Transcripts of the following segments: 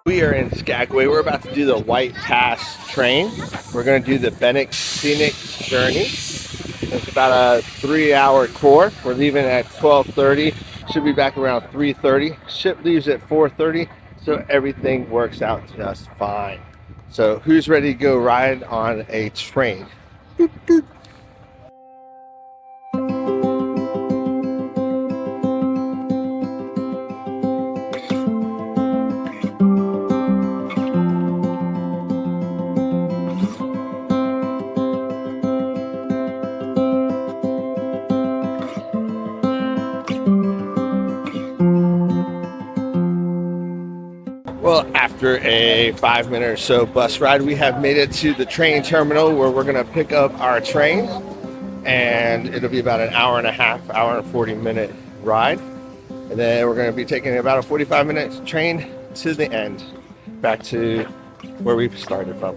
We are in Skagway. We're about to do the White Pass train. We're going to do the Alaska Scenic Journey. It's about a 3-hour tour. We're leaving at 12:30. Should be back around 3:30. Ship leaves at 4:30, so everything works out just fine. So who's ready to go ride on a train? Boop, boop. Well, after a 5-minute or so bus ride, we have made it to the train terminal where we're going to pick up our train, and it'll be about an hour and a half, hour and 40-minute ride. And then we're going to be taking about a 45-minute train to the end, back to where we started from.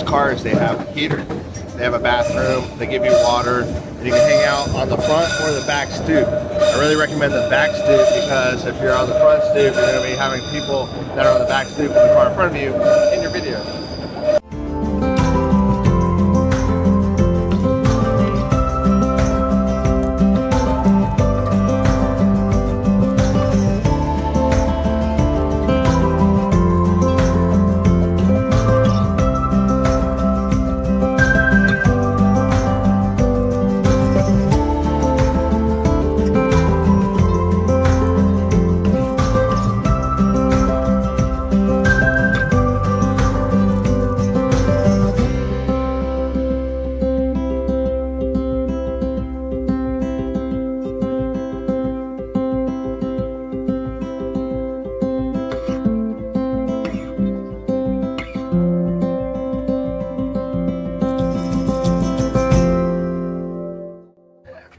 Cars, they have heater, they have a bathroom, they give you water, and you can hang out on the front or the back stoop. I really recommend the back stoop because if you're on the front stoop, you're going to be having people that are on the back stoop in the car in front of you in your video.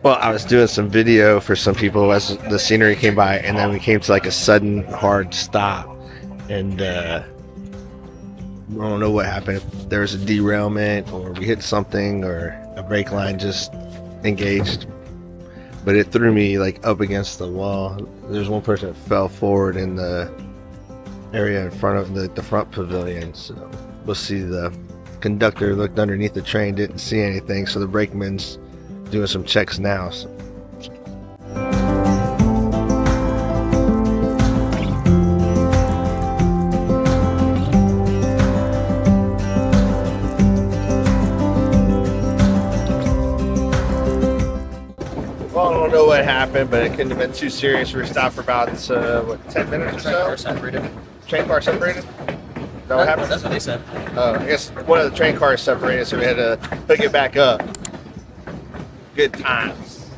Well, I was doing some video for some people as the scenery came by, and then we came to like a sudden hard stop, and I don't know what happened, if there was a derailment or we hit something or a brake line just engaged, but it threw me like up against the wall. There's one person that fell forward in the area in front of the front pavilion, so we'll see. The conductor looked underneath the train, didn't see anything, so the brakeman's doing some checks now. So. Well, I don't know what happened, but it couldn't have been too serious. We were stopped for about 10 minutes or so. Train car separated. Train car separated? Is that what happened? That's what they said. I guess one of the train cars separated, so we had to hook it back up. Good times.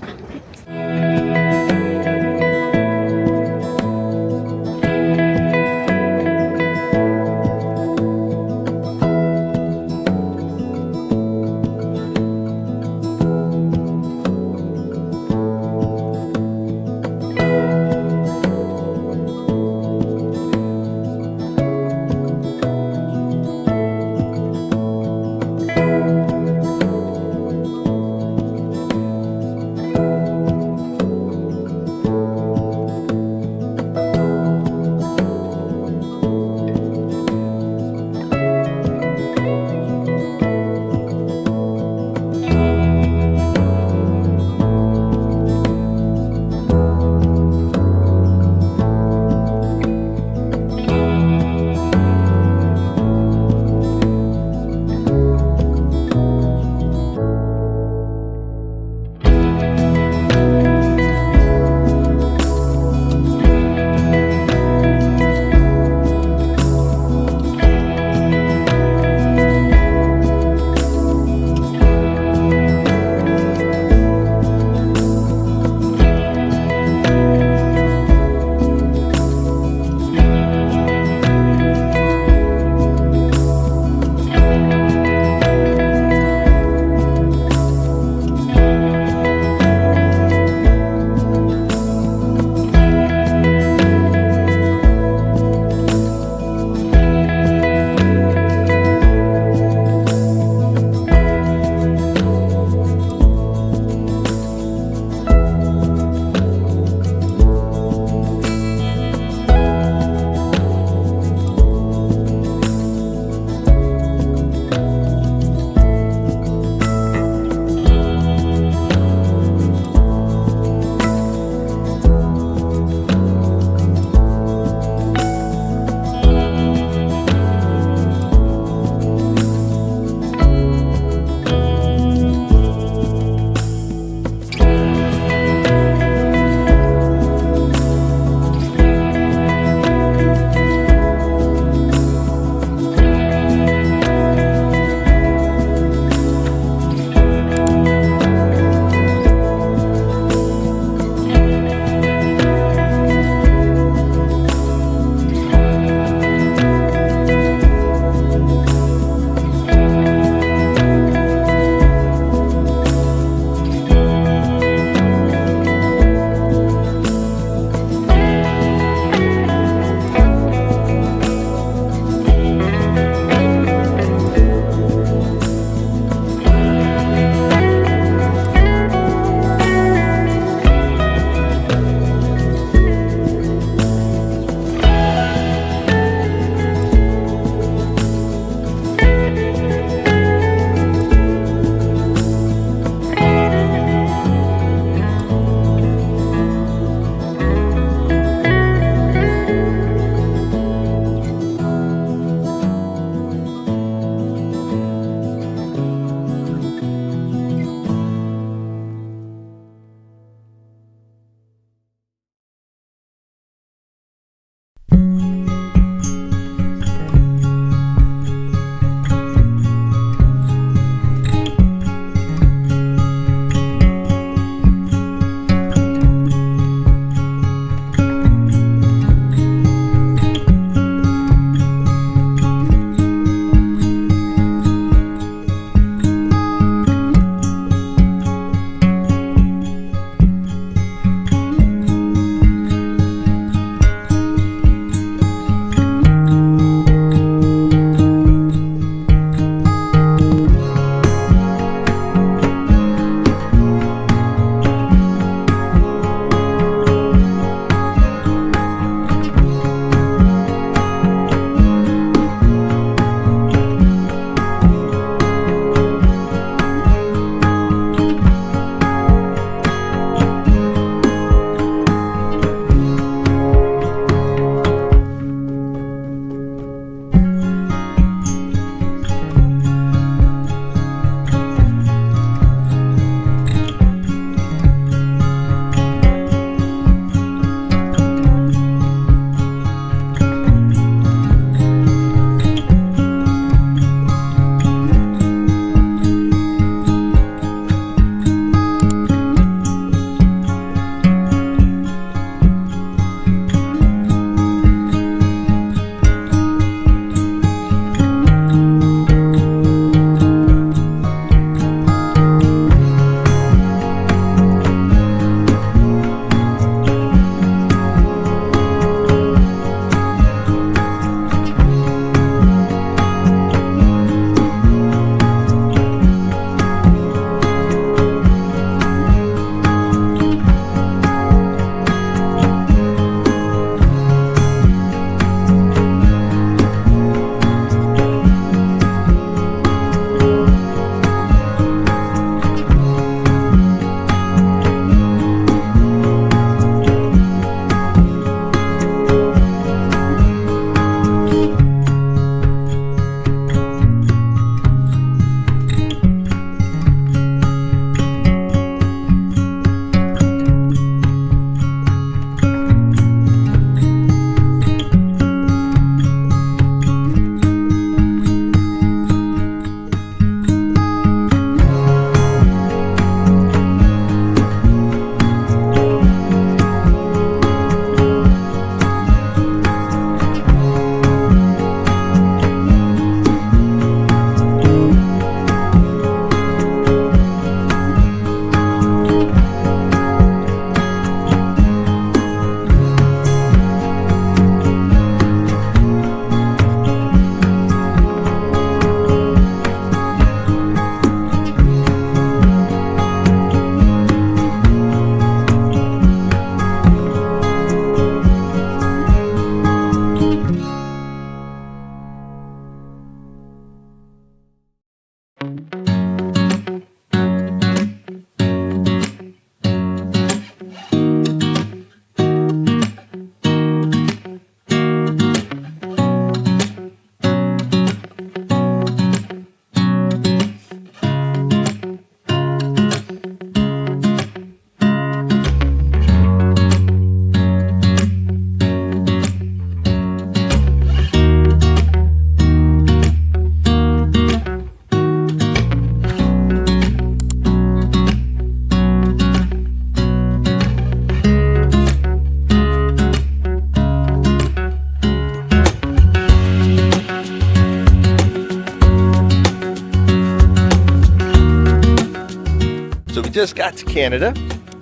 just got to Canada,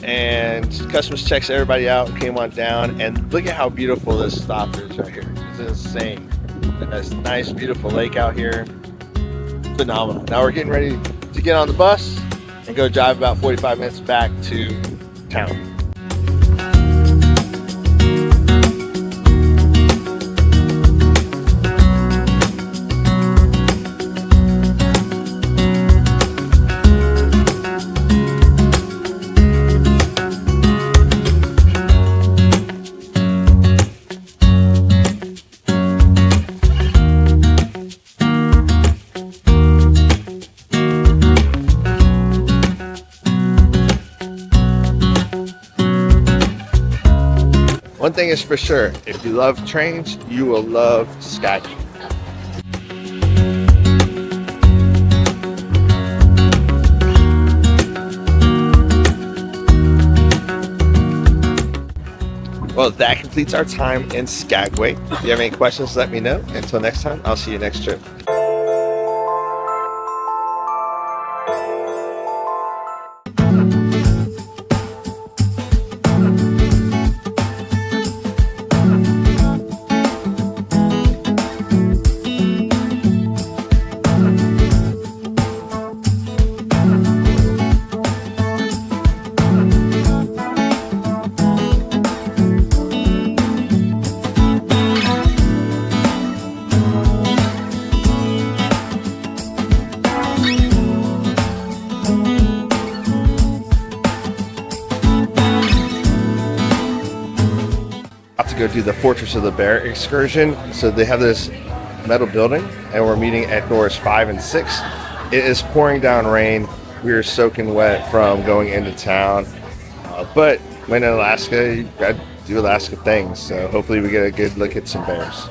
and customs checks everybody out, came on down, and look at how beautiful this stop is right here. It's insane. That's a nice, beautiful lake out here. Phenomenal. Now we're getting ready to get on the bus and go drive about 45 minutes back to town. One thing is for sure, if you love trains, you will love Skagway. Well, that completes our time in Skagway. If you have any questions, let me know. Until next time, I'll see you next trip. To go do the Fortress of the Bear excursion. So they have this metal building, and we're meeting at doors 5 and 6. It is pouring down rain. We are soaking wet from going into town, but when in Alaska, you got to do Alaska things. So hopefully we get a good look at some bears.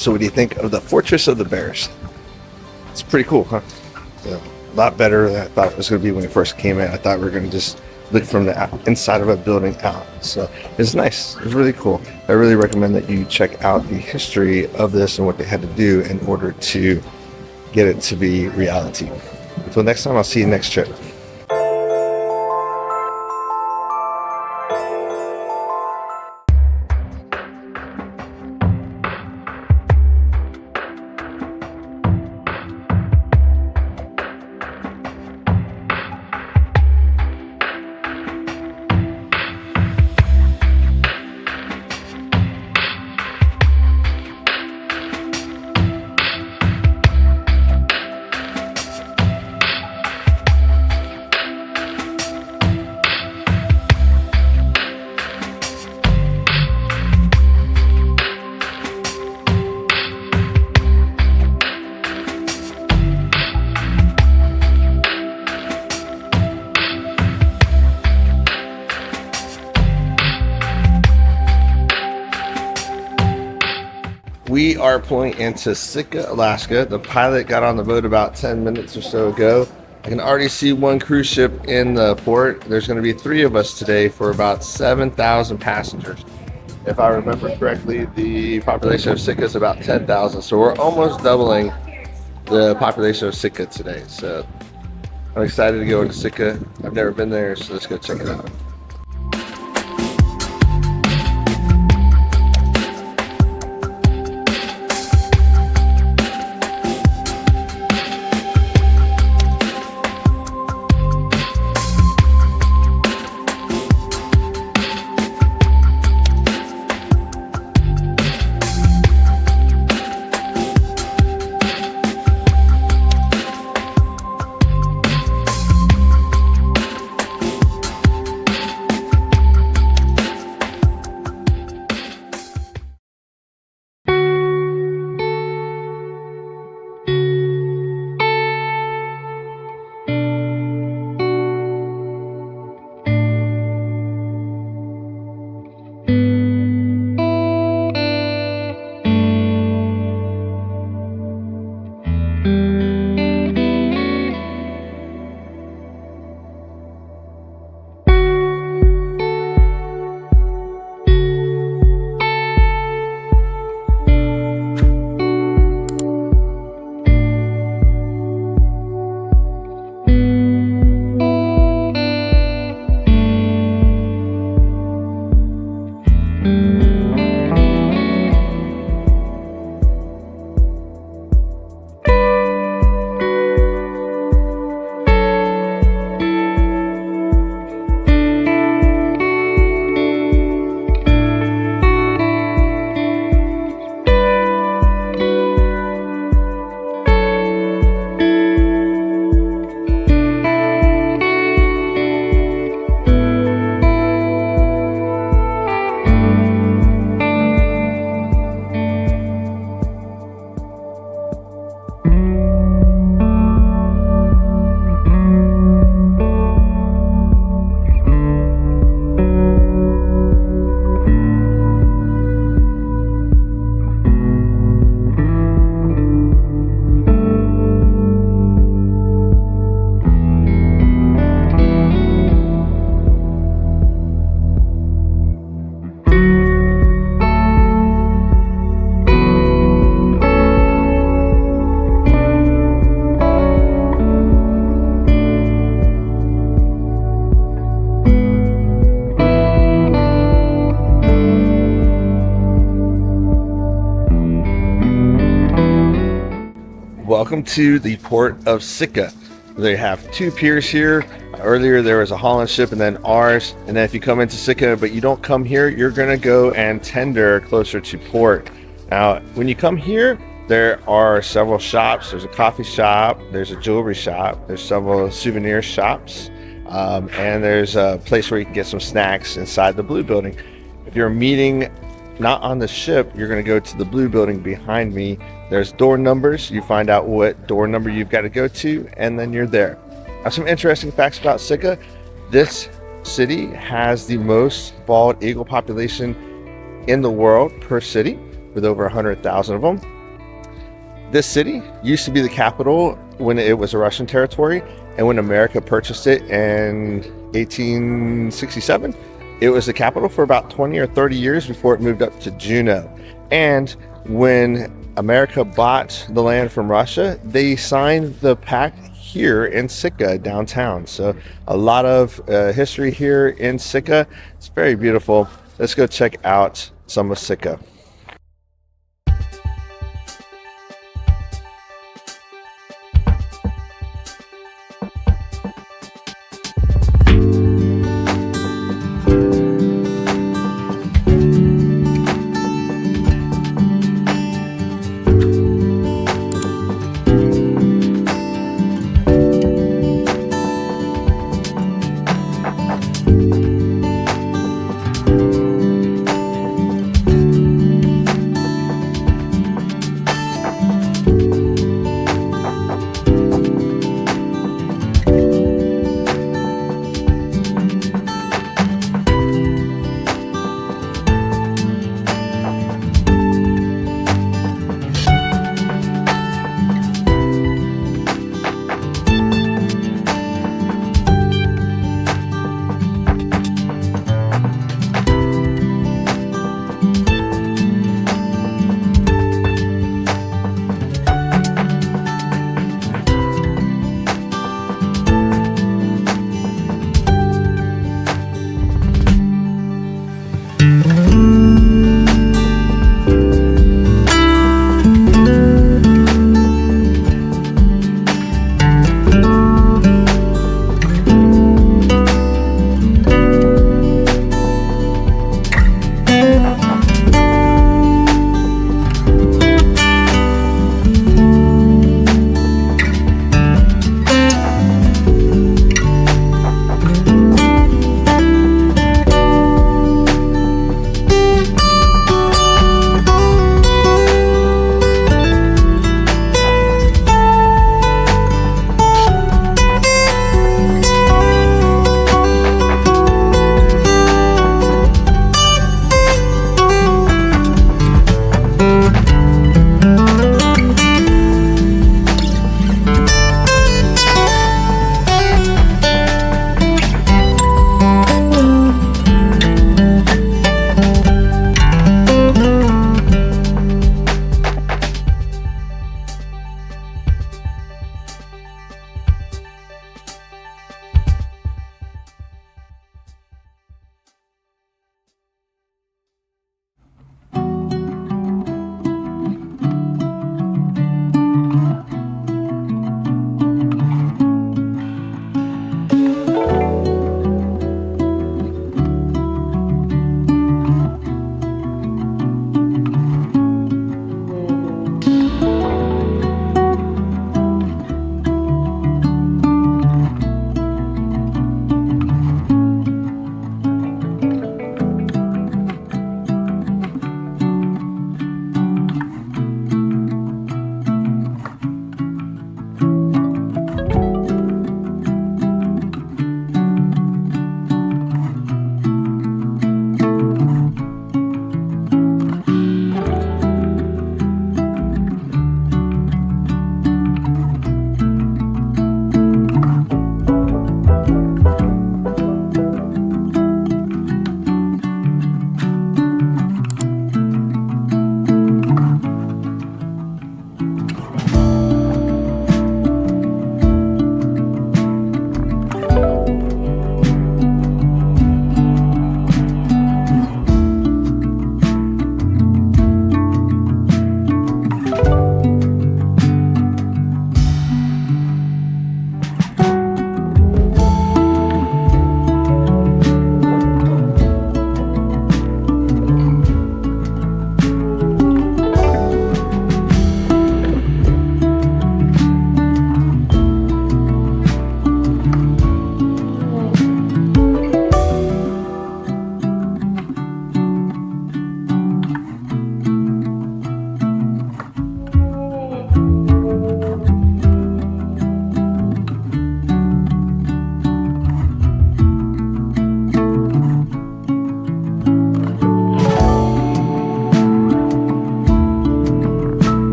So what do you think of the Fortress of the Bears? It's pretty cool, huh? Yeah, a lot better than I thought it was going to be when we first came in. I thought we were going to just look from the inside of a building out. So it's nice. It's really cool. I really recommend that you check out the history of this and what they had to do in order to get it to be reality. Until next time, I'll see you next trip. We are pulling into Sitka, Alaska. The pilot got on the boat about 10 minutes or so ago. I can already see one cruise ship in the port. There's going to be 3 of us today for about 7,000 passengers. If I remember correctly, the population of Sitka is about 10,000. So we're almost doubling the population of Sitka today. So I'm excited to go into Sitka. I've never been there, so let's go check it out. Welcome to the port of Sitka. They have 2 piers here. Earlier there was a Holland ship and then ours. And then if you come into Sitka but you don't come here, you're gonna go and tender closer to port. Now, when you come here, there are several shops. There's a coffee shop, there's a jewelry shop, there's several souvenir shops, and there's a place where you can get some snacks inside the blue building. If you're meeting not on the ship, you're going to go to the blue building behind me. There's door numbers. You find out what door number you've got to go to, and then you're there. Some interesting facts about Sitka. This city has the most bald eagle population in the world per city. with over 100,000 of them. This city used to be the capital when it was a Russian territory, and when America purchased it in 1867, it was the capital for about 20 or 30 years before it moved up to Juneau. And when America bought the land from Russia, they signed the pact here in Sitka downtown. So a lot of history here in Sitka. It's very beautiful. Let's go check out some of Sitka.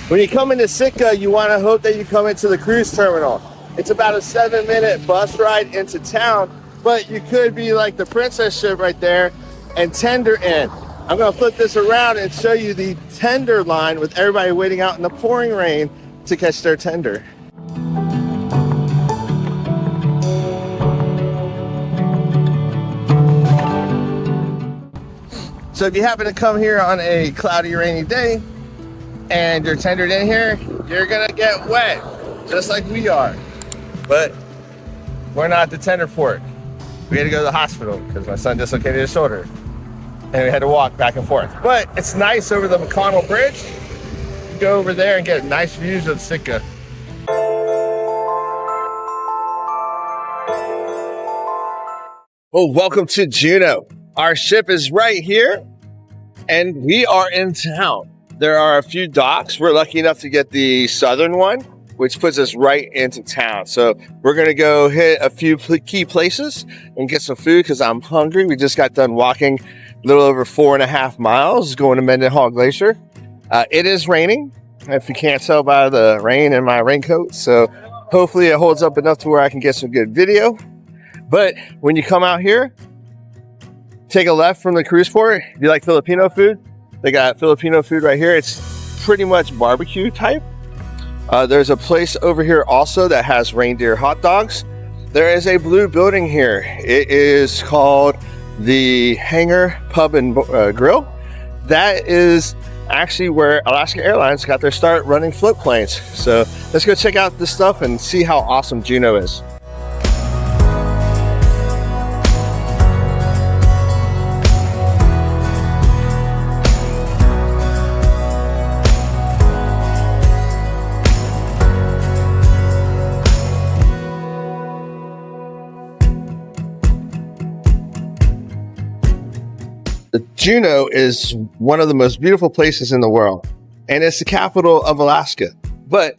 When you come into Sitka, you want to hope that you come into the cruise terminal. It's about a 7-minute bus ride into town, but you could be like the Princess ship right there and tender in. I'm going to flip this around and show you the tender line with everybody waiting out in the pouring rain to catch their tender. So if you happen to come here on a cloudy, rainy day and you're tendered in here, you're gonna get wet, just like we are. But we're not the tender port. We had to go to the hospital because my son dislocated his shoulder. And we had to walk back and forth. But it's nice over the McConnell Bridge. You go over there and get nice views of Sitka. Well, welcome to Juneau. Our ship is right here, and we are in town. There are a few docks. We're lucky enough to get the southern one, which puts us right into town. So we're gonna go hit a few key places and get some food because I'm hungry. We just got done walking a little over 4.5 miles going to Mendenhall Glacier. It is raining, if you can't tell by the rain in my raincoat. So hopefully it holds up enough to where I can get some good video. But when you come out here, take a left from the cruise port. If you like Filipino food, they got Filipino food right here. It's pretty much barbecue type. There's a place over here also that has reindeer hot dogs. There is a blue building here. It is called the Hangar Pub and Grill. That is actually where Alaska Airlines got their start running float planes. So let's go check out this stuff and see how awesome Juneau is. Juneau is one of the most beautiful places in the world, and it's the capital of Alaska. But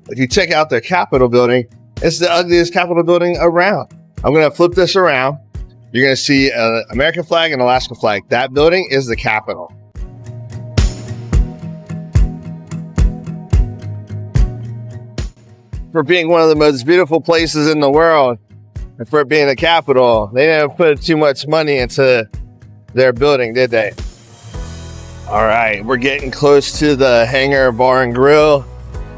if you check out their Capitol building, it's the ugliest Capitol building around. I'm going to flip this around. You're going to see an American flag and Alaska flag. That building is the Capitol. For being one of the most beautiful places in the world, and for it being the capital, they didn't put too much money into their building, did they? All right, we're getting close to the Hangar Bar and Grill.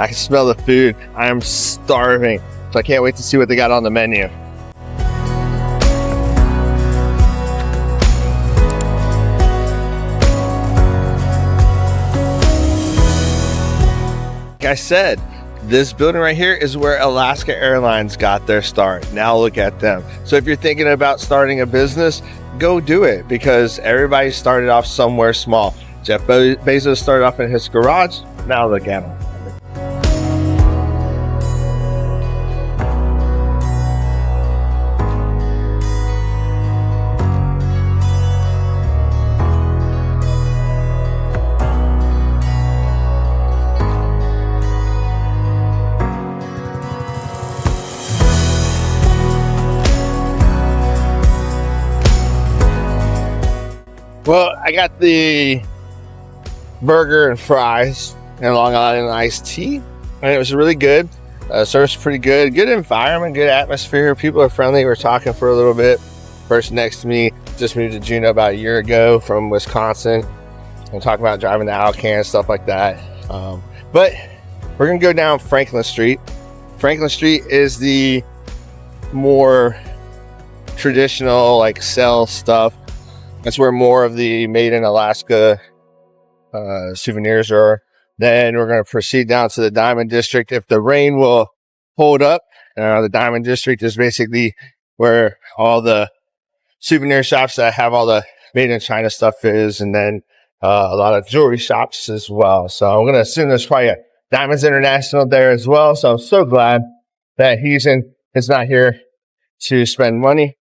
I can smell the food. I'm starving, so I can't wait to see what they got on the menu. Like I said, this building right here is where Alaska Airlines got their start. Now look at them. So if you're thinking about starting a business, go do it, because everybody started off somewhere small. Jeff Bezos started off in his garage. Now look at him. Well, I got the burger and fries and Long Island iced tea, and it was really good. Service pretty good. Good environment, good atmosphere. People are friendly. We're talking for a little bit. Person next to me just moved to Juneau about a year ago from Wisconsin. We're talking about driving to Alcan, stuff like that. But we're gonna go down Franklin Street. Franklin Street is the more traditional, like, sell stuff. That's where more of the made in Alaska souvenirs are. Then we're going to proceed down to the Diamond District if the rain will hold up. The Diamond District is basically where all the souvenir shops that have all the made in China stuff is, and then a lot of jewelry shops as well. So I'm going to assume there's probably a Diamonds International there as well. So I'm so glad that he's not here to spend money,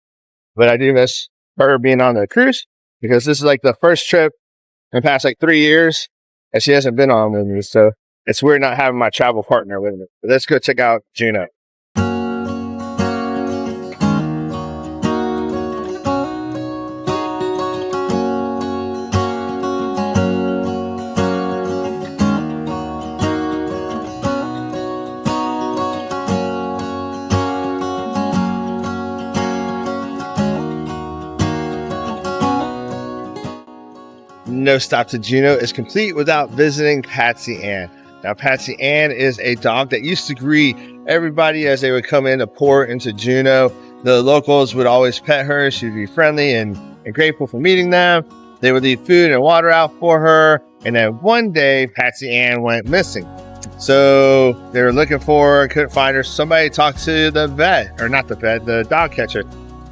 but I do miss her being on the cruise, because this is like the first trip in the past like 3 years and she hasn't been on with me, so it's weird not having my travel partner with me. But let's go check out Juneau. no stop to Juneau is complete without visiting Patsy Ann. Now, Patsy Ann is a dog that used to greet everybody as they would come in to pour into Juneau. The locals would always pet her. She would be friendly and grateful for meeting them. They would leave food and water out for her. And then one day, Patsy Ann went missing. So they were looking for her, couldn't find her. Somebody talked to the vet, or not the vet, the dog catcher.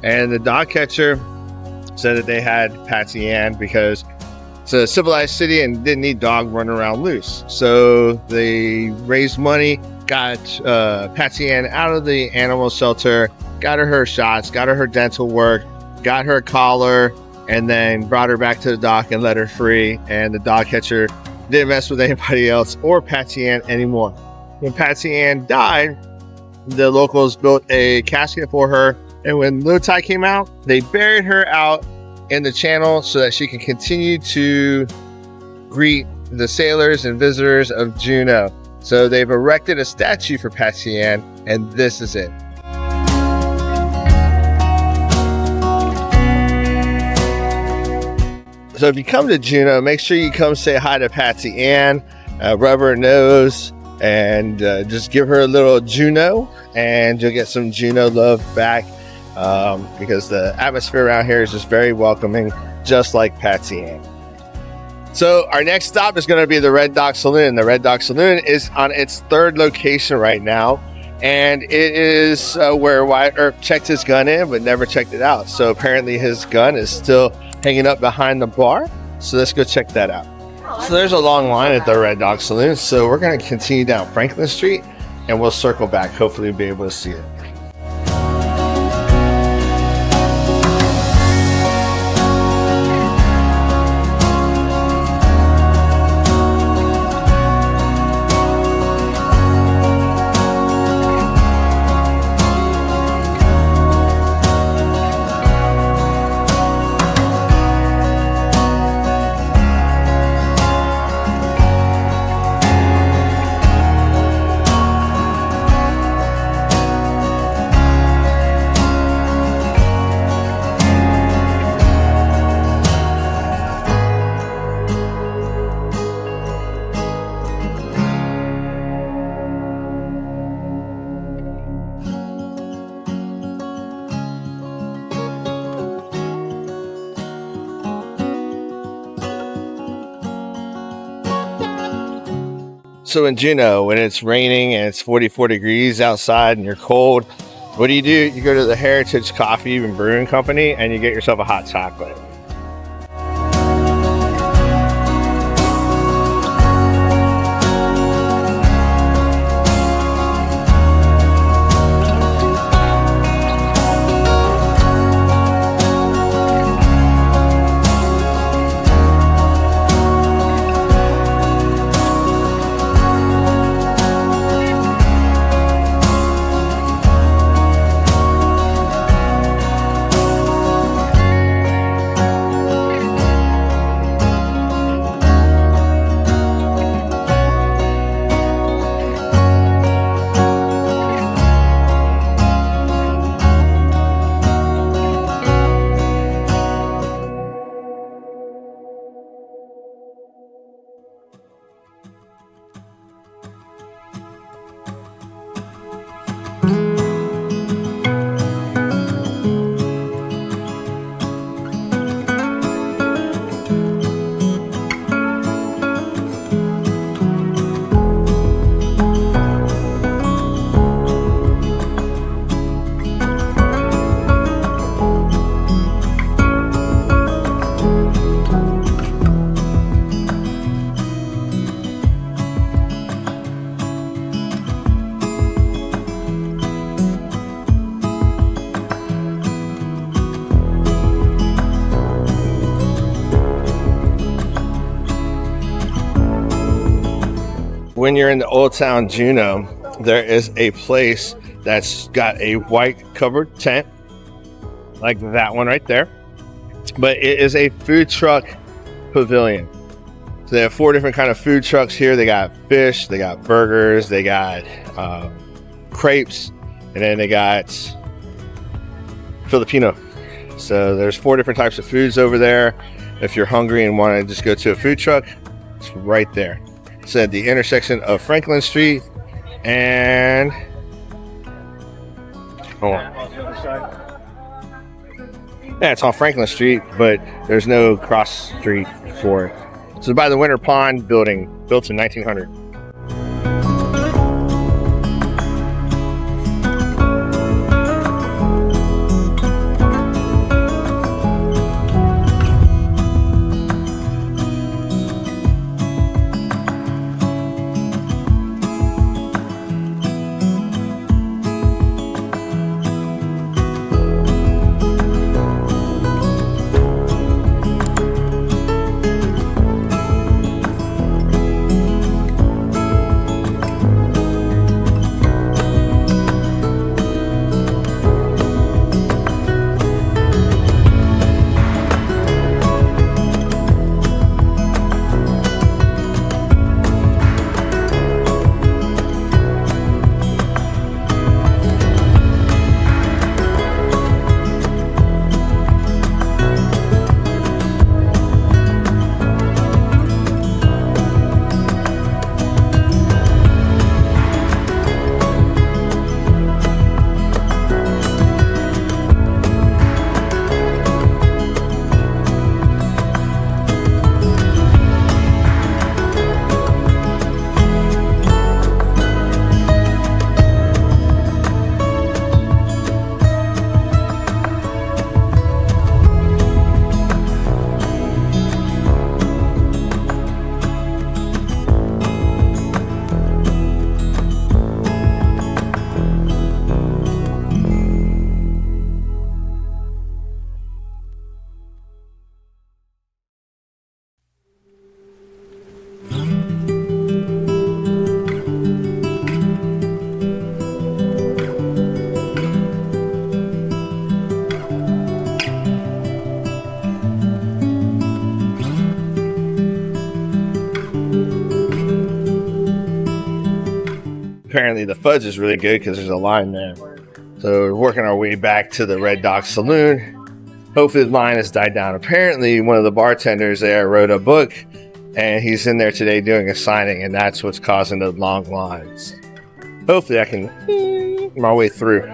And the dog catcher said that they had Patsy Ann because it's a civilized city and didn't need dog running around loose. So they raised money, got Patsy Ann out of the animal shelter, got her shots, got her dental work, got her a collar, and then brought her back to the dock and let her free. And the dog catcher didn't mess with anybody else or Patsy Ann anymore. When Patsy Ann died, the locals built a casket for her. And when low tide came out, they buried her out in the channel so that she can continue to greet the sailors and visitors of Juneau. So they've erected a statue for Patsy Ann, and this is it. So if you come to Juneau, make sure you come say hi to Patsy Ann, rub her nose, and just give her a little Juneau, and you'll get some Juneau love back. Because the atmosphere around here is just very welcoming, just like Patsy Ann. So our next stop is going to be the Red Dog Saloon. The Red Dog Saloon is on its third location right now, and it is where Wyatt Earp checked his gun in but never checked it out. So apparently his gun is still hanging up behind the bar. So let's go check that out. So there's a long line at the Red Dog Saloon. So we're going to continue down Franklin Street and we'll circle back. Hopefully we'll be able to see it. So in Juneau, when it's raining and it's 44 degrees outside and you're cold, what do? You go to the Heritage Coffee and Brewing Company and you get yourself a hot chocolate. When you're in the Old Town Juneau, there is a place that's got a white covered tent, like that one right there. But it is a food truck pavilion. So they have 4 different kind of food trucks here. They got fish, they got burgers, they got crepes, and then they got Filipino. So there's 4 different types of foods over there. If you're hungry and want to just go to a food truck, it's right there. It's at the intersection of Franklin Street and yeah, it's on Franklin Street, but there's no cross street for it. So by the Winter Pond building, built in 1900. Apparently the fudge is really good because there's a line there. So we're working our way back to the Red Dog Saloon. Hopefully the line has died down. Apparently one of the bartenders there wrote a book and he's in there today doing a signing, and that's what's causing the long lines. Hopefully I can my way through.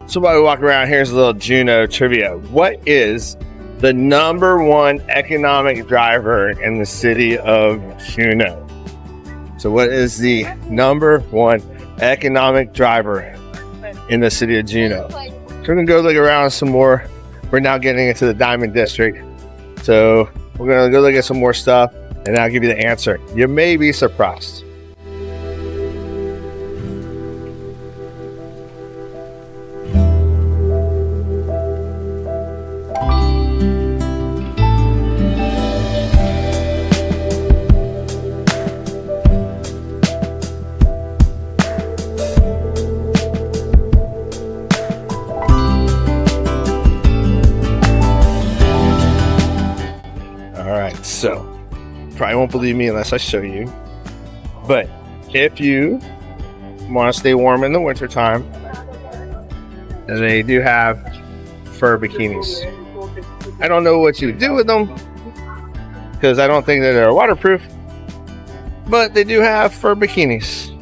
So while we walk around, here's a little Juneau trivia. What is the #1 economic driver in the city of Juneau? So what is the #1 economic driver in the city of Juneau? So we're gonna go look around some more. We're now getting into the Diamond District. So we're gonna go look at some more stuff and I'll give you the answer. You may be surprised. So, probably won't believe me unless I show you. But if you want to stay warm in the wintertime, and they do have fur bikinis. I don't know what you would do with them because I don't think that they're waterproof, but they do have fur bikinis.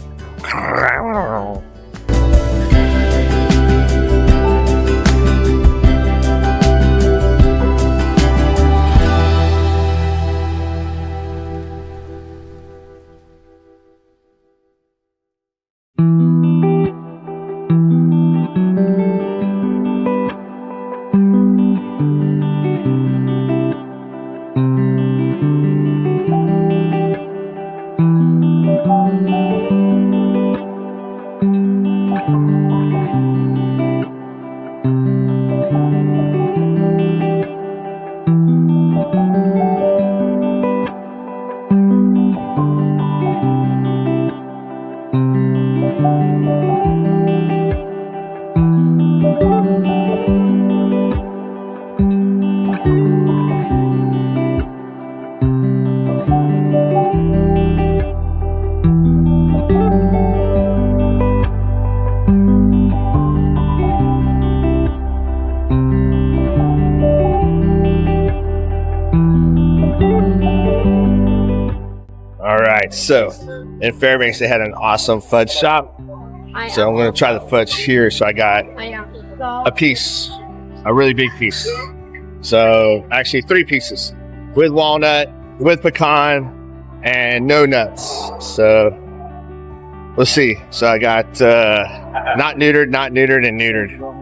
Alright, so in Fairbanks they had an awesome fudge shop. So I'm going to try the fudge here. So I got a piece, a really big piece. So actually 3 pieces with walnut, with pecan, and no nuts. So let's see. So I got not neutered, and neutered.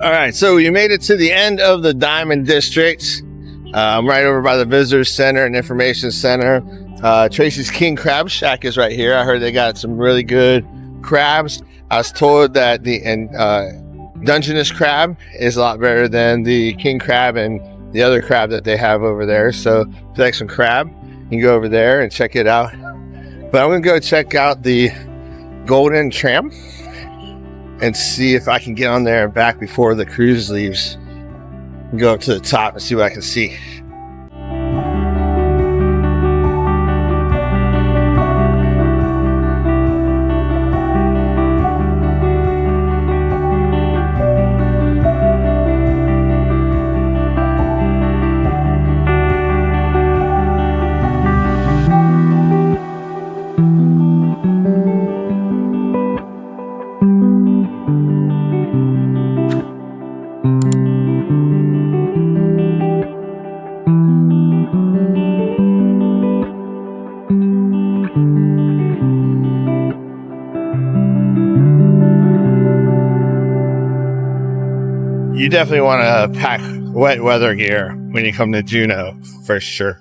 All right, so we made it to the end of the Diamond District. I'm right over by the Visitor Center and Information Center. Tracy's King Crab Shack is right here. I heard they got some really good crabs. I was told that the Dungeness crab is a lot better than the king crab and the other crab that they have over there. So if you like some crab, you can go over there and check it out. But I'm going to go check out the Golden Tram and see if I can get on there and back before the cruise leaves. Go up to the top and see what I can see. You definitely want to pack wet weather gear when you come to Juneau, for sure.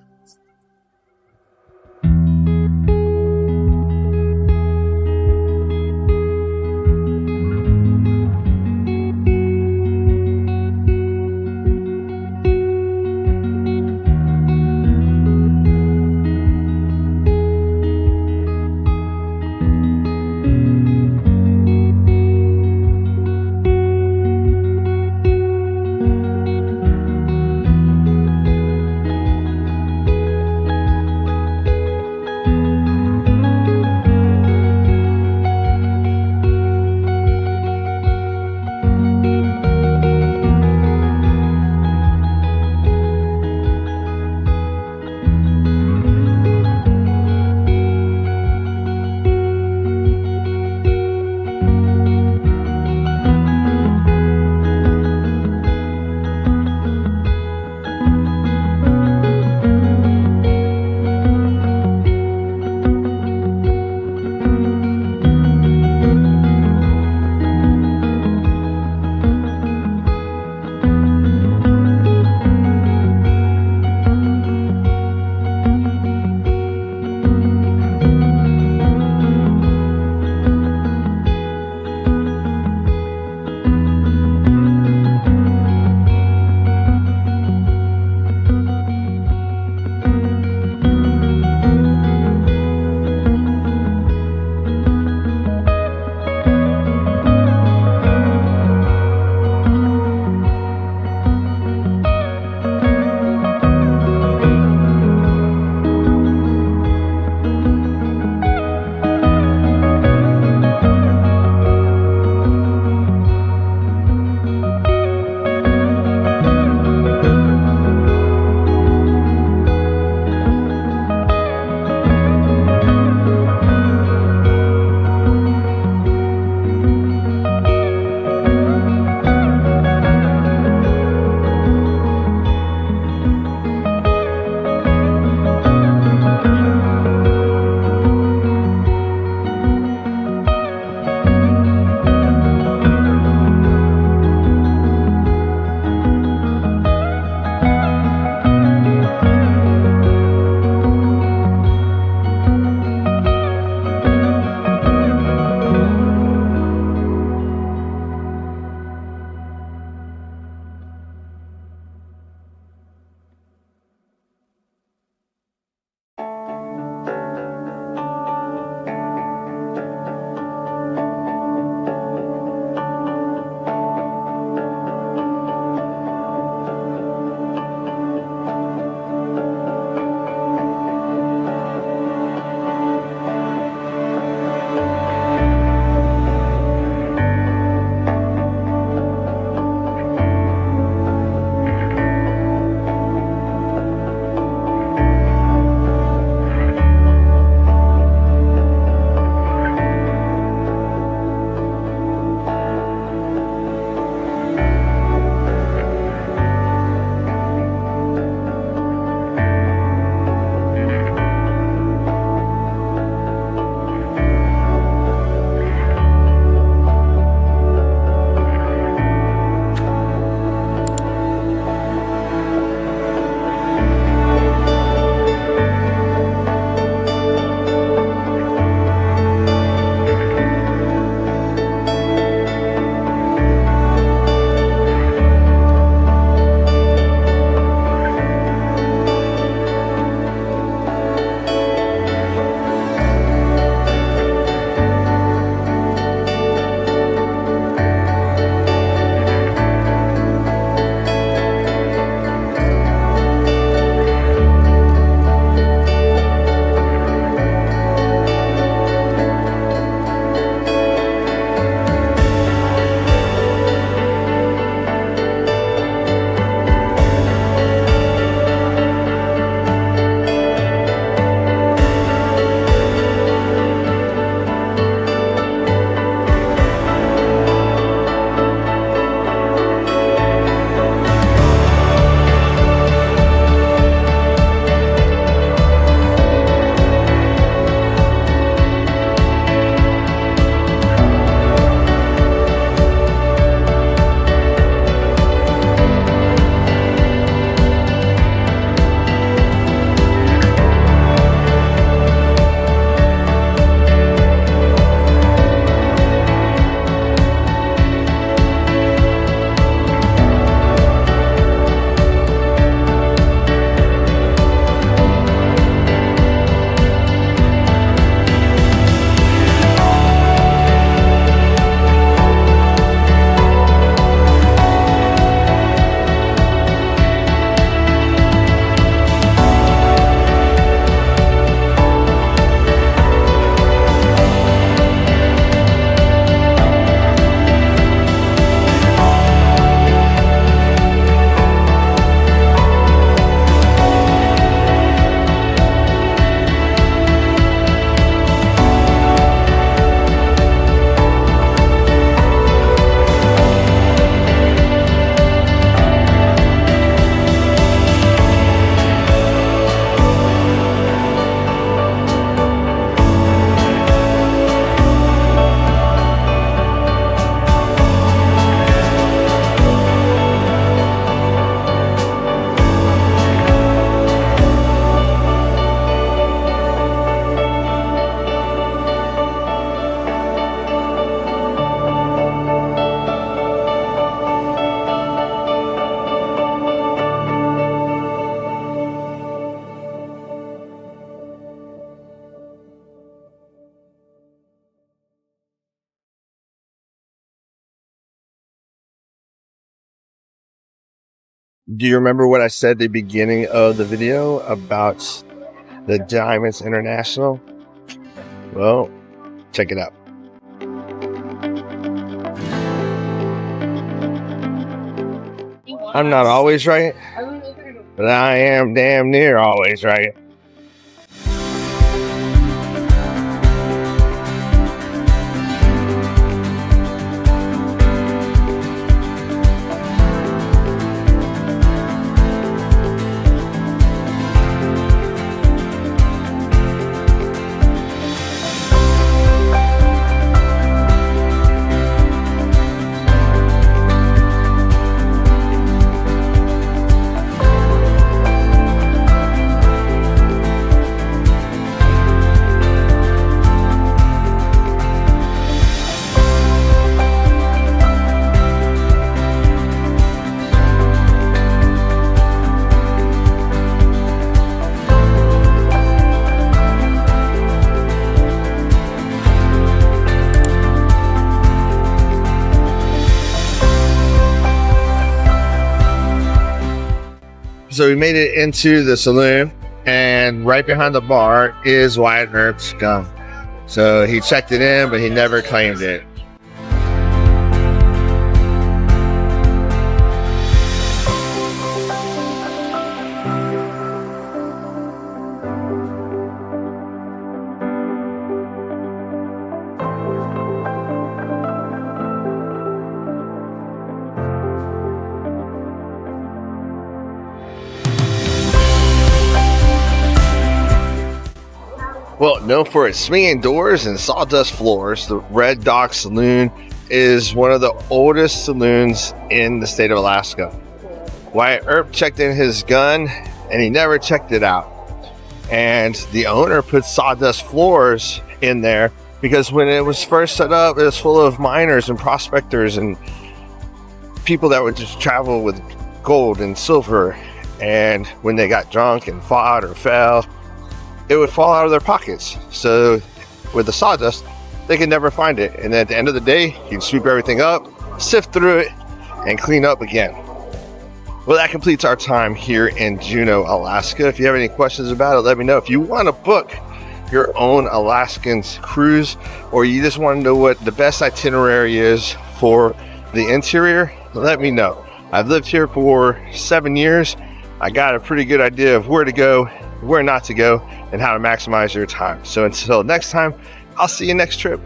Do you remember what I said at the beginning of the video about the Diamonds International? Well, check it out. I'm not always right, but I am damn near always right. So we made it into the saloon, and right behind the bar is Wyatt Earp's gun. So he checked it in, but he never claimed it. Well, known for its swinging doors and sawdust floors, the Red Dog Saloon is one of the oldest saloons in the state of Alaska. Wyatt Earp checked in his gun and he never checked it out. And the owner put sawdust floors in there because when it was first set up, it was full of miners and prospectors and people that would just travel with gold and silver. And when they got drunk and fought or fell, it would fall out of their pockets. So with the sawdust, they could never find it. And at the end of the day, you'd sweep everything up, sift through it, and clean up again. Well, that completes our time here in Juneau, Alaska. If you have any questions about it, let me know. If you want to book your own Alaskan cruise, or you just want to know what the best itinerary is for the interior, let me know. I've lived here for 7 years. I got a pretty good idea of where to go, where not to go, and how to maximize your time. So until next time, I'll see you next trip.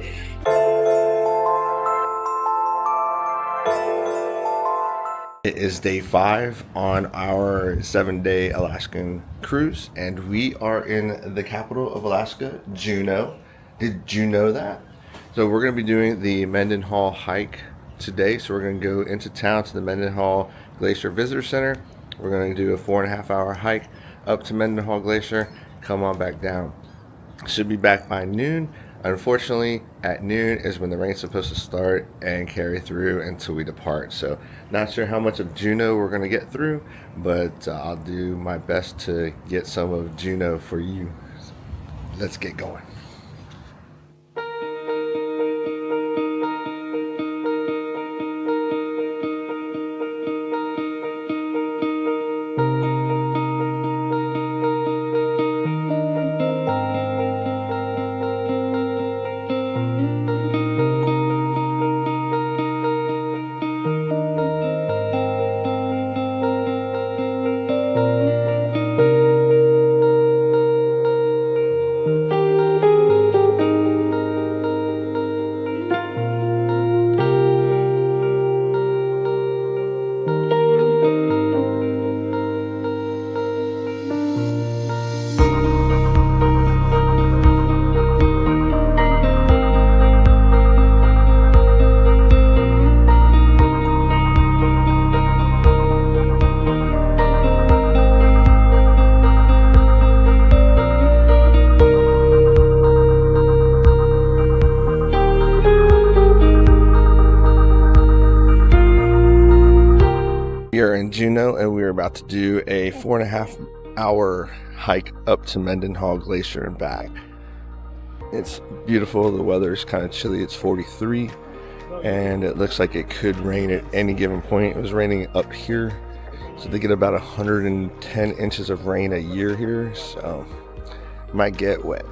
It is day 5 on our 7-day Alaskan cruise, and we are in the capital of Alaska, Juneau. Did you know that? So we're going to be doing the Mendenhall hike today. So we're going to go into town to the Mendenhall Glacier Visitor Center. We're going to do a 4.5-hour hike up to Mendenhall Glacier, come on back down. Should be back by noon. Unfortunately, at noon is when the rain's supposed to start and carry through until we depart. So not sure how much of Juneau we're going to get through, but I'll do my best to get some of Juneau for you. Let's get going. In Juneau, and we're about to do a 4.5-hour hike up to Mendenhall Glacier and back. It's beautiful. The weather is kind of chilly. It's 43 and it looks like it could rain at any given point. It was raining up here, So they get about 110 inches of rain a year here, so might get wet.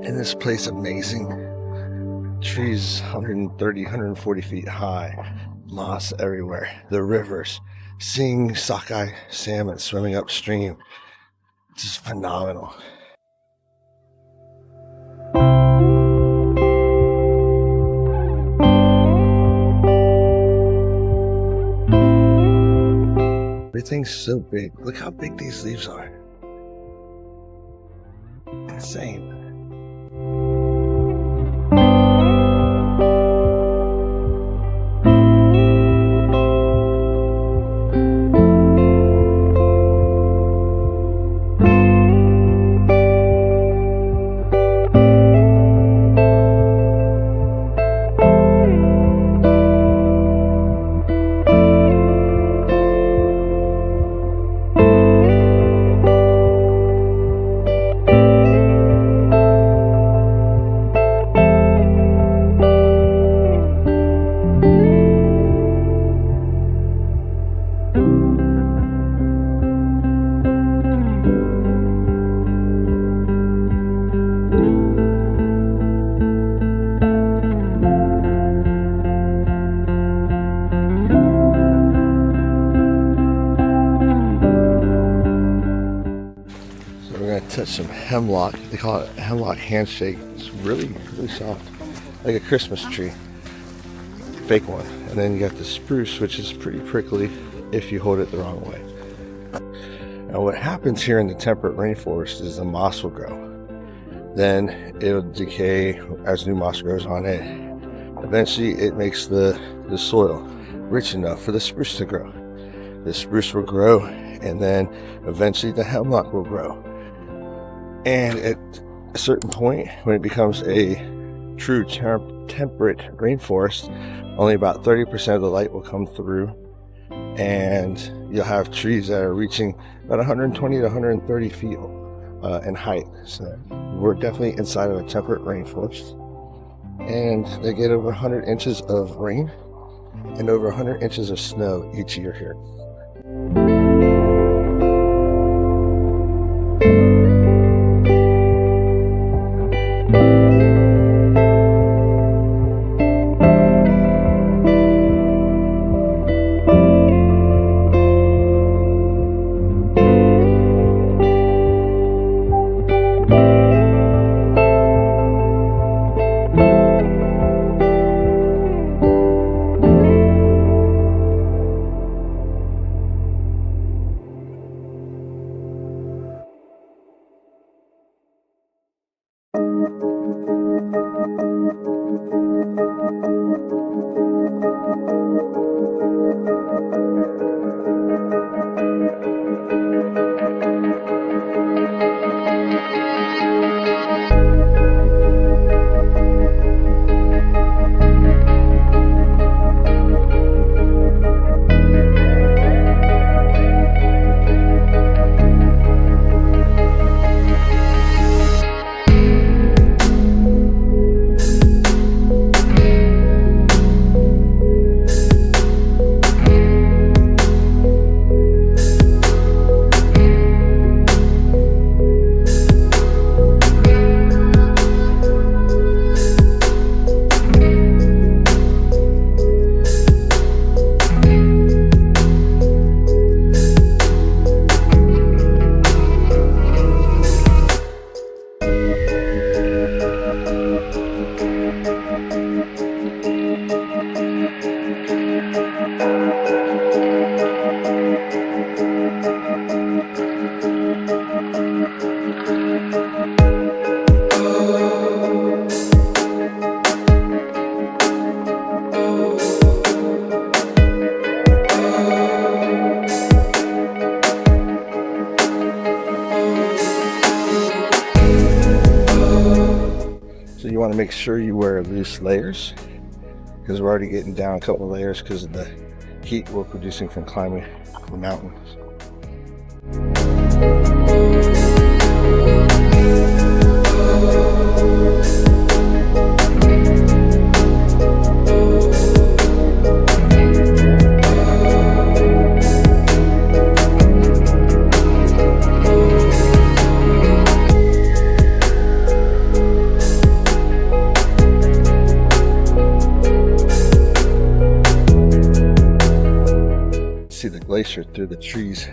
Isn't this place amazing? Trees 130, 140 feet high, moss everywhere, the rivers, seeing sockeye salmon swimming upstream. It's just phenomenal. Everything's so big. Look how big these leaves are. Insane. Touch some hemlock. They call it hemlock handshake. It's really, really soft, like a Christmas tree, fake one. And then you got the spruce, which is pretty prickly if you hold it the wrong way. Now, what happens here in the temperate rainforest is the moss will grow. Then it'll decay as new moss grows on it. Eventually, it makes the soil rich enough for the spruce to grow. The spruce will grow, and then eventually the hemlock will grow. And at a certain point, when it becomes a true temperate rainforest, only about 30% of the light will come through, and you'll have trees that are reaching about 120 to 130 feet in height. So we're definitely inside of a temperate rainforest, and they get over 100 inches of rain and over 100 inches of snow each year here. You want to make sure you wear loose layers, because we're already getting down a couple of layers because of the heat we're producing from climbing the mountains. glacier through the trees.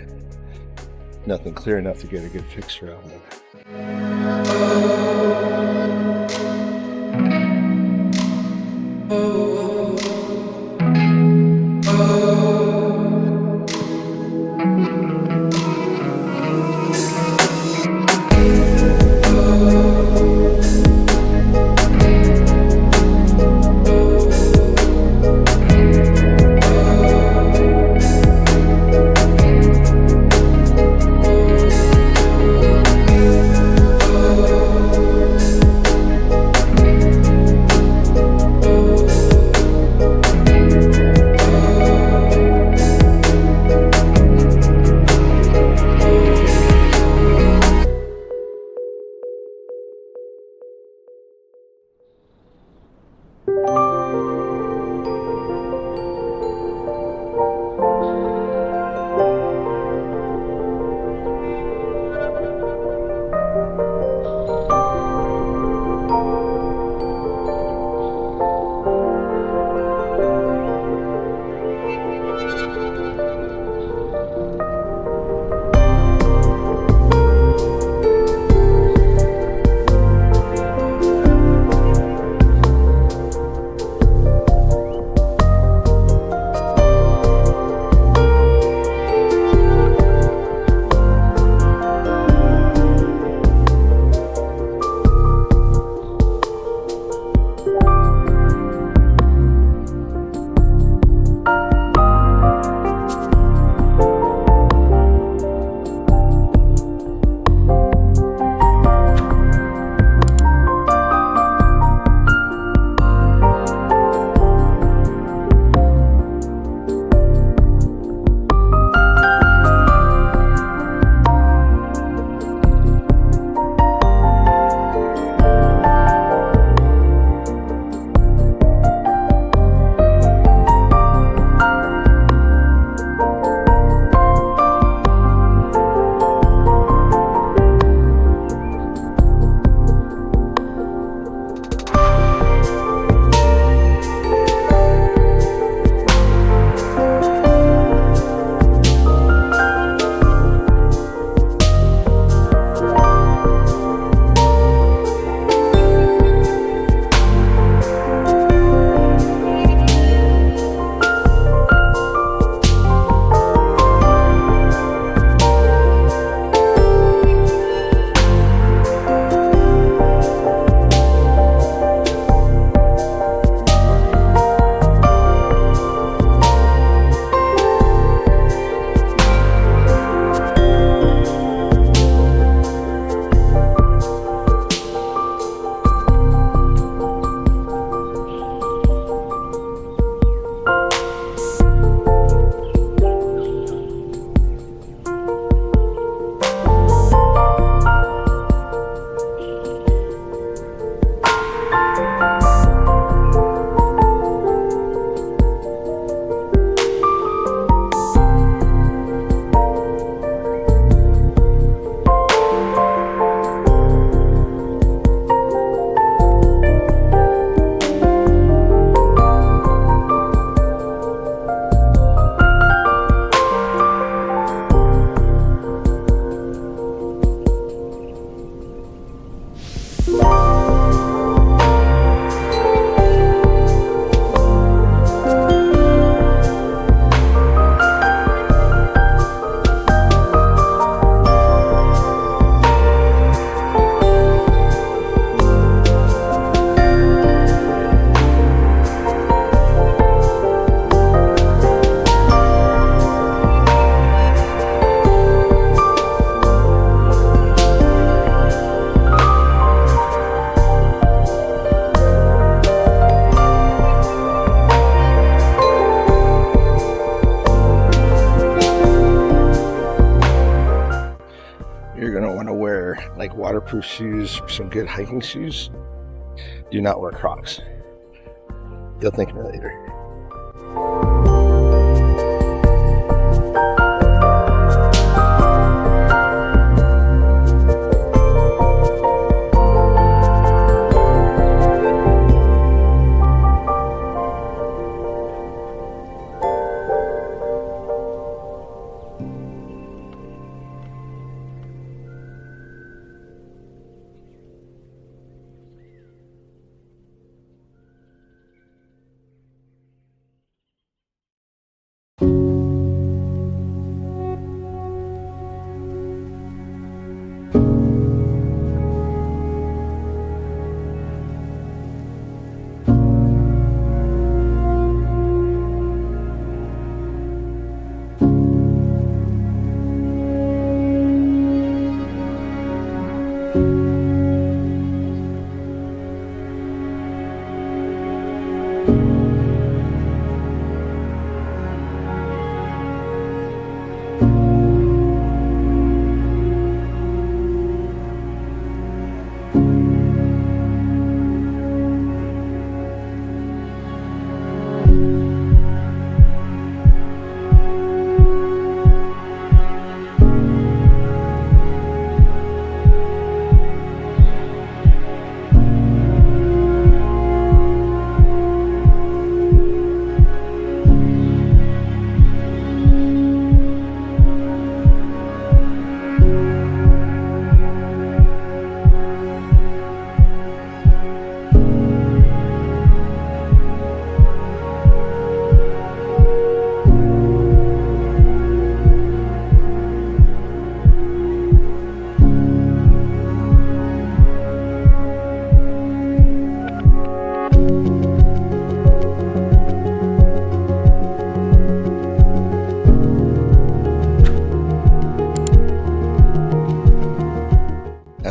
Nothing clear enough to get a good picture of it. like waterproof shoes or some good hiking shoes, do not wear Crocs. You'll thank me later.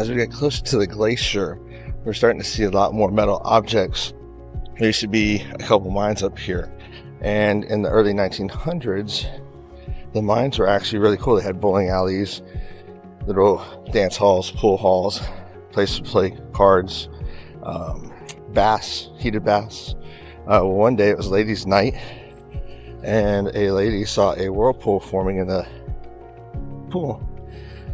as we get closer to the glacier, we're starting to see a lot more metal objects. There used to be a couple mines up here, and in the early 1900s, the mines were actually really cool. They had bowling alleys, little dance halls, pool halls, place to play cards, baths, heated baths. One day it was ladies' night, and a lady saw a whirlpool forming in the pool.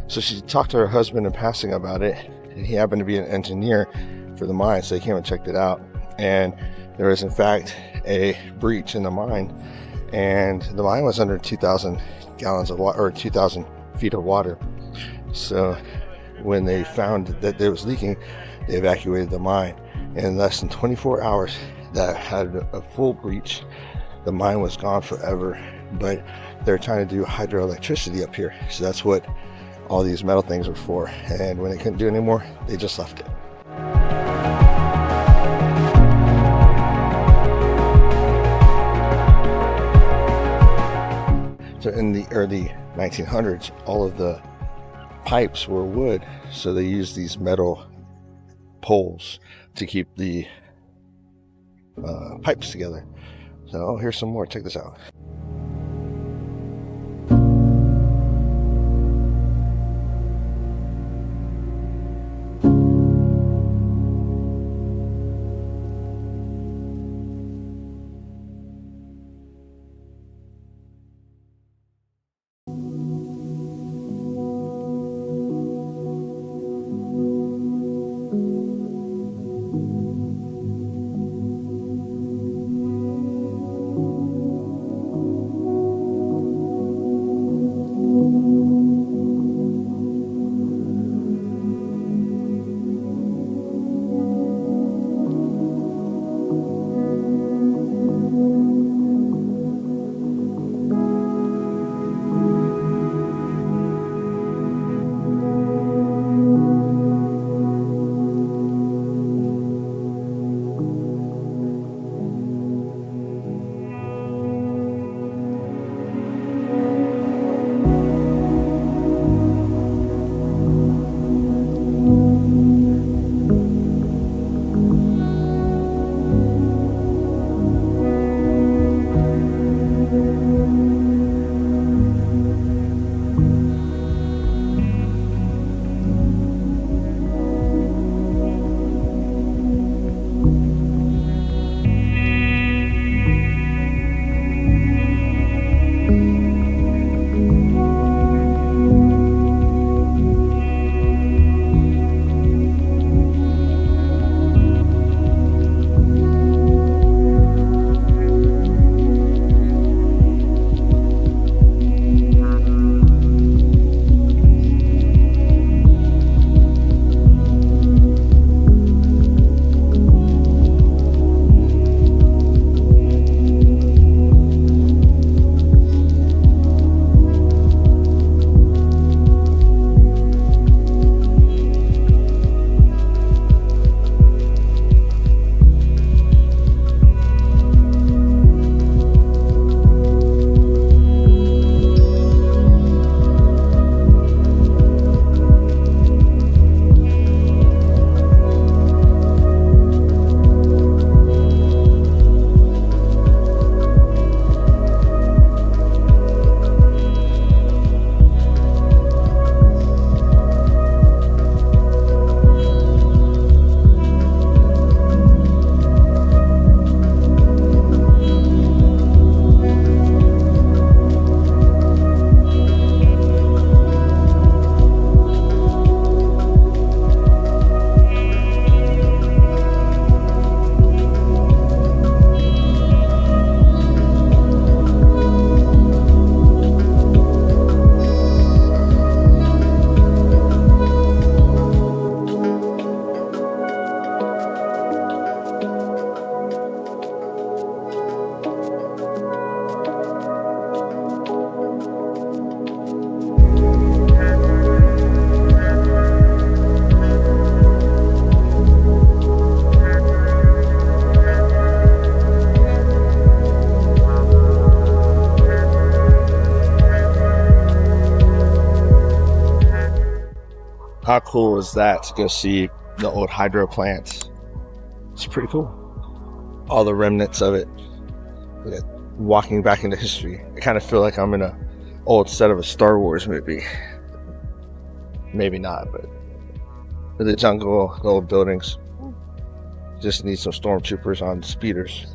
So she talked to her husband in passing about it, and he happened to be an engineer for the mine, so he came and checked it out. And there was in fact a breach in the mine, and the mine was under 2,000 gallons of water, or 2,000 feet of water. So when they found that it was leaking, they evacuated the mine. In less than 24 hours, that had a full breach. The mine was gone forever, but they're trying to do hydroelectricity up here, so that's what all these metal things were for. And when they couldn't do anymore, they just left it. So in the early 1900s, all of the pipes were wood, so they used these metal poles to keep the pipes together. So here's some more. Check this out. How cool is that to go see the old hydro plants? It's pretty cool. All the remnants of it. Walking back into history. I kind of feel like I'm in a old set of a Star Wars movie. Maybe not, but the jungle, the old buildings. Just need some stormtroopers on speeders.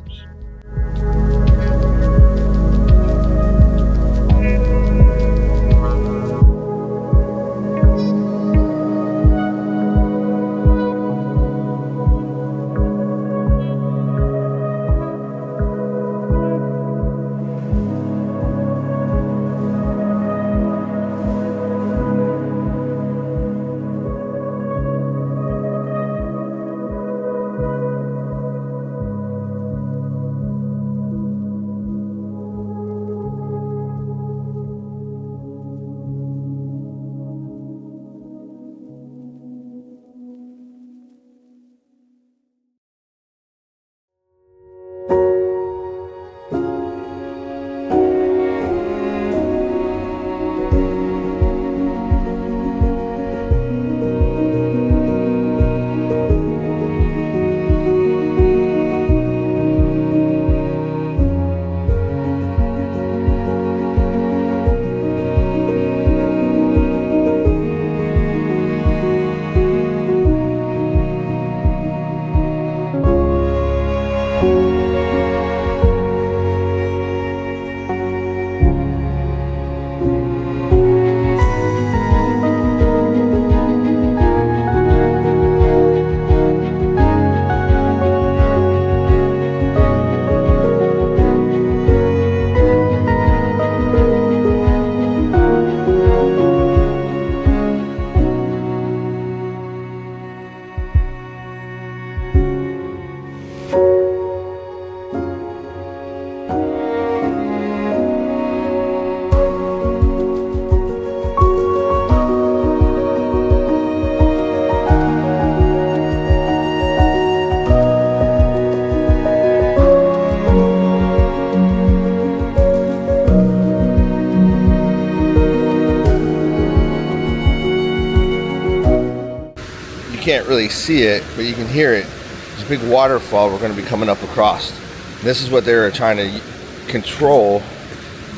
Can't really see it, but you can hear it. There's a big waterfall we're going to be coming up across. This is what they were trying to control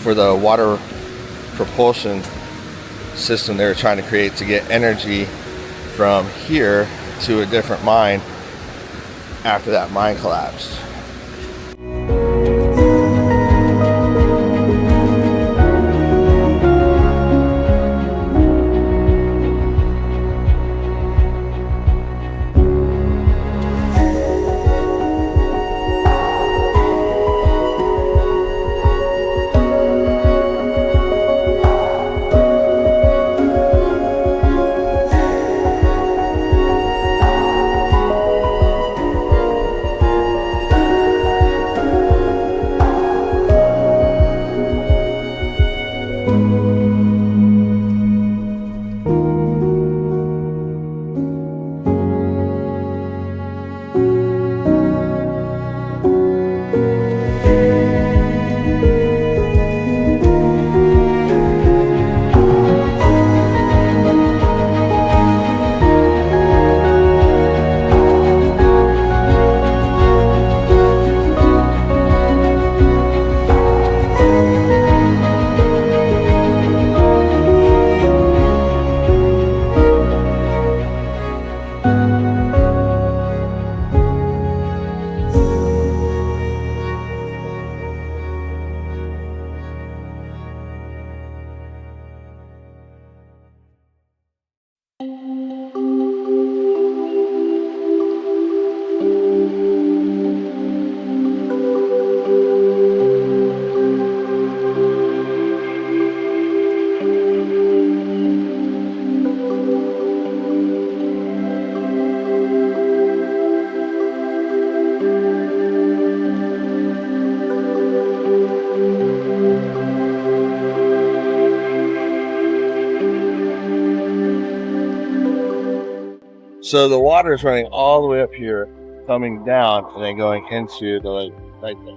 for the water propulsion system they were trying to create to get energy from here to a different mine after that mine collapsed. So the water is running all the way up here, coming down, and then going into the lake right there.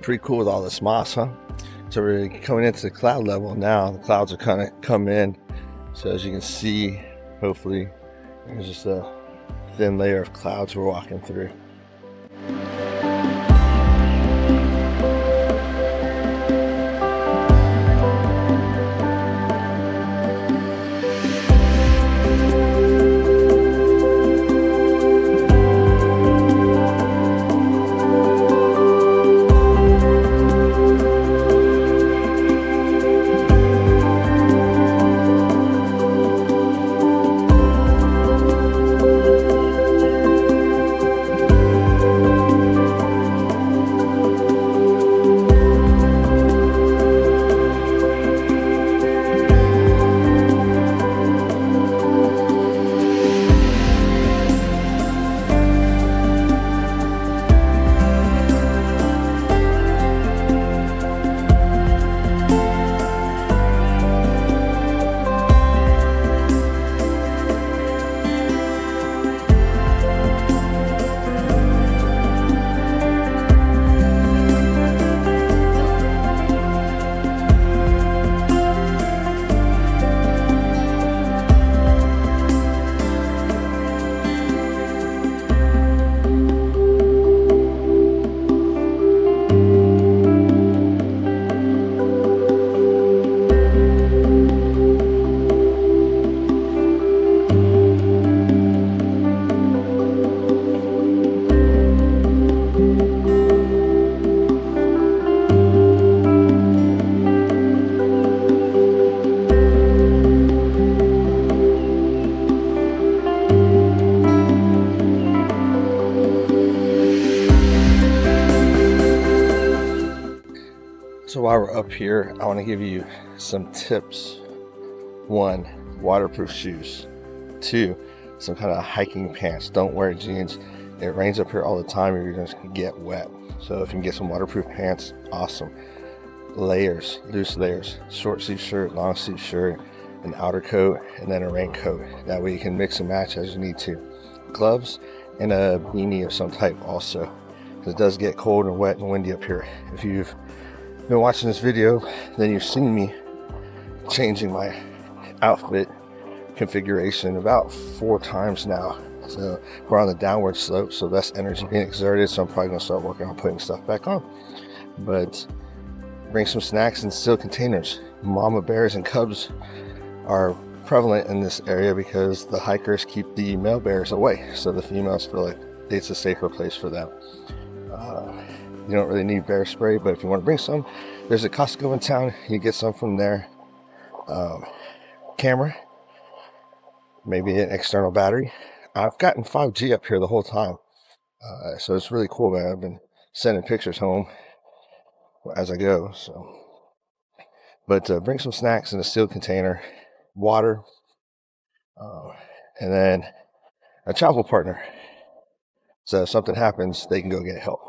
Pretty cool with all this moss, huh? So we're coming into the cloud level now. The clouds are kind of come in. So as you can see, hopefully, there's just a thin layer of clouds we're walking through. So while we're up here, I want to give you some tips. 1, waterproof shoes. 2, some kind of hiking pants. Don't wear jeans. It rains up here all the time and you're going to get wet. So if you can get some waterproof pants, awesome. Layers, loose layers, short sleeve shirt, long sleeve shirt, an outer coat, and then a raincoat. That way you can mix and match as you need to. Gloves and a beanie of some type also. Because it does get cold and wet and windy up here. If you've been watching this video, then you've seen me changing my outfit configuration about 4 times now. So we're on the downward slope, so less energy being exerted, so I'm probably going to start working on putting stuff back on. But bring some snacks in sealed containers. Mama bears and cubs are prevalent in this area because the hikers keep the male bears away, so the females feel like it's a safer place for them. You don't really need bear spray, but if you want to bring some, there's a Costco in town. You get some from there. Camera, maybe an external battery. I've gotten 5G up here the whole time, so it's really cool, man. I've been sending pictures home as I go. So, but bring some snacks in a sealed container, water, and then a travel partner. So if something happens, they can go get help.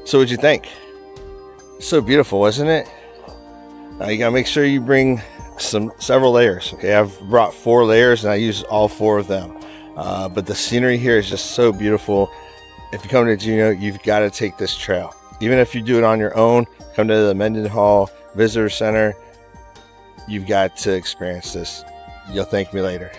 So what'd you think? So beautiful, wasn't it? Now you gotta make sure you bring several layers. Okay, I've brought 4 layers and I use all 4 of them. But the scenery here is just so beautiful. If you come to Juneau, you've got to take this trail. Even if you do it on your own, come to the Mendenhall Visitor Center. You've got to experience this. You'll thank me later.